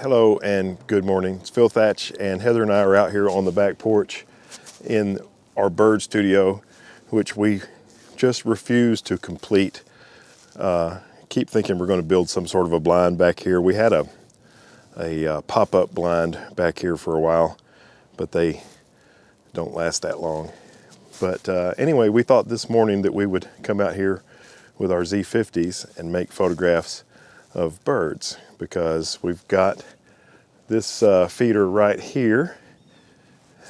Hello and good morning. It's Phil Thatch, and Heather and I are out here on the back porch in our bird studio, which we just refuse to complete. Keep thinking we're going to build some sort of a blind back here. We had a pop-up blind back here for a while, but they don't last that long. But anyway, we thought this morning that we would come out here with our Z50s and make photographs of birds, because we've got this feeder right here.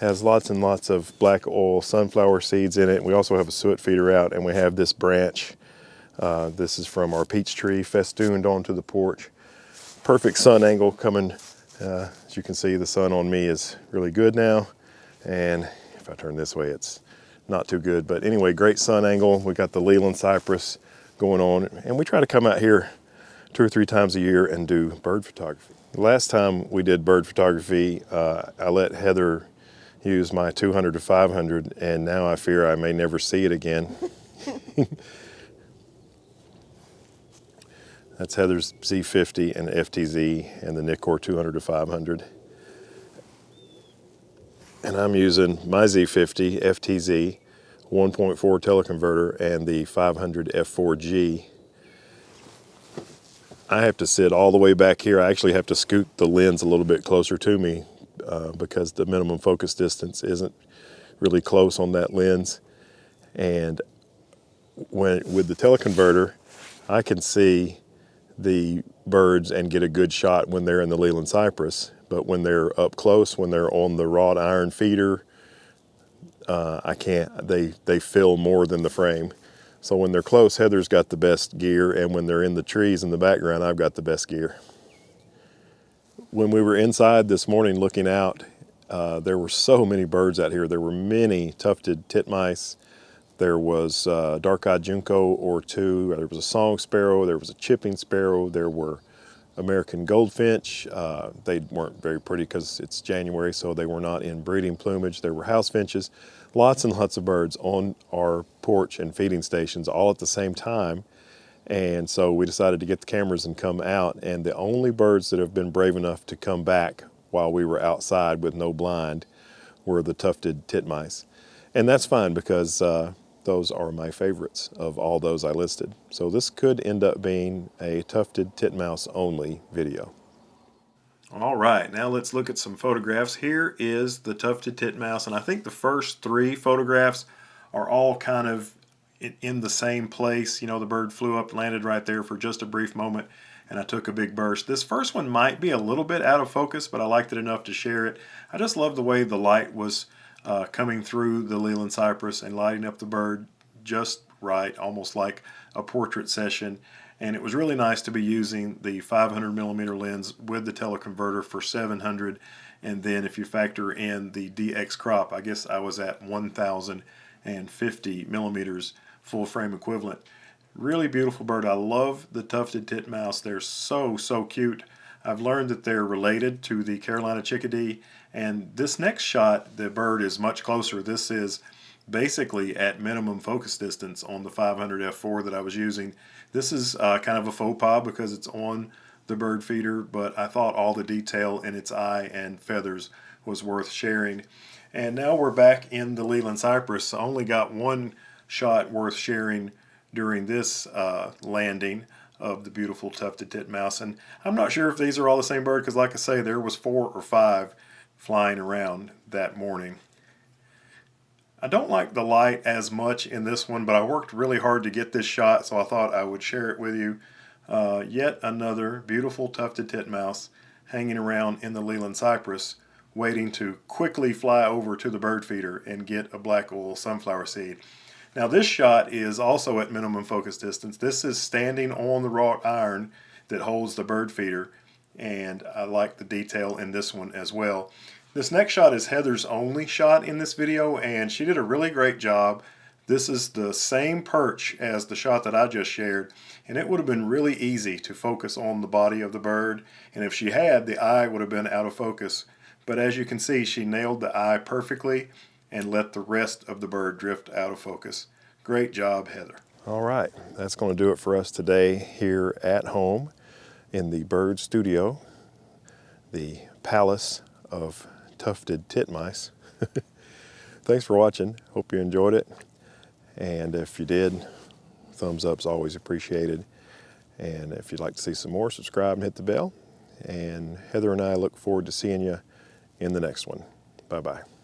Has lots and lots of black oil sunflower seeds in it. We also have a suet feeder out, and we have this branch. This is from our peach tree festooned onto the porch. Perfect sun angle coming. As you can see, the sun on me is really good now. And if I turn this way, it's not too good. But anyway, great sun angle. We got the Leland cypress going on. And we try to come out here 2 or 3 times a year and do bird photography. The last time we did bird photography, I let Heather use my 200 to 500, and now I fear I may never see it again. That's Heather's Z50 and FTZ and the NIKKOR 200 to 500. And I'm using my Z50, FTZ, 1.4 teleconverter, and the 500 F4G. I have to sit all the way back here. I actually have to scoot the lens a little bit closer to me because the minimum focus distance isn't really close on that lens. And with the teleconverter, I can see the birds and get a good shot when they're in the Leland cypress. But when they're up close, when they're on the wrought iron feeder, I can't. They fill more than the frame. So when they're close, Heather's got the best gear, and when they're in the trees in the background, I've got the best gear. When we were inside this morning looking out, there were so many birds out here. There were many tufted titmice. There was dark-eyed junco or two. There was a song sparrow. There was a chipping sparrow. There were American goldfinch. They weren't very pretty because it's January, so they were not in breeding plumage. There were house finches. Lots and lots of birds on our porch and feeding stations all at the same time. And so we decided to get the cameras and come out. And the only birds that have been brave enough to come back while we were outside with no blind were the tufted titmice. And that's fine, because those are my favorites of all those I listed. So this could end up being a tufted titmouse only video. All right, now let's look at some photographs. Here is the tufted titmouse, and I think the first 3 photographs are all kind of in the same place. You know, the bird flew up, landed right there for just a brief moment, and I took a big burst. This first one might be a little bit out of focus, but I liked it enough to share it. I just love the way the light was coming through the Leland cypress and lighting up the bird just right, almost like a portrait session. And it was really nice to be using the 500mm lens with the teleconverter for 700. And then if you factor in the DX crop, I guess I was at 1050mm full frame equivalent. Really beautiful bird. I love the tufted titmouse. They're so cute. I've learned that they're related to the Carolina chickadee. And this next shot, the bird is much closer. This is basically at minimum focus distance on the 500 F4 that I was using. This is kind of a faux pas because it's on the bird feeder, but I thought all the detail in its eye and feathers was worth sharing. And now we're back in the Leland cypress. I only got one shot worth sharing during this landing of the beautiful tufted titmouse. And I'm not sure if these are all the same bird, because like I say, there was 4 or 5 flying around that morning. I don't like the light as much in this one, but I worked really hard to get this shot, so I thought I would share it with you. Yet another beautiful tufted titmouse hanging around in the Leland cypress, waiting to quickly fly over to the bird feeder and get a black oil sunflower seed. Now this shot is also at minimum focus distance. This is standing on the wrought iron that holds the bird feeder, and I like the detail in this one as well. This next shot is Heather's only shot in this video, and she did a really great job. This is the same perch as the shot that I just shared, and it would have been really easy to focus on the body of the bird, and if she had, the eye would have been out of focus. But as you can see, she nailed the eye perfectly and let the rest of the bird drift out of focus. Great job, Heather. All right, that's going to do it for us today here at home in the bird studio. the palace of tufted titmice. Thanks for watching. Hope you enjoyed it. And if you did, thumbs up's always appreciated. And if you'd like to see some more, subscribe and hit the bell. And Heather and I look forward to seeing you in the next one. Bye-bye.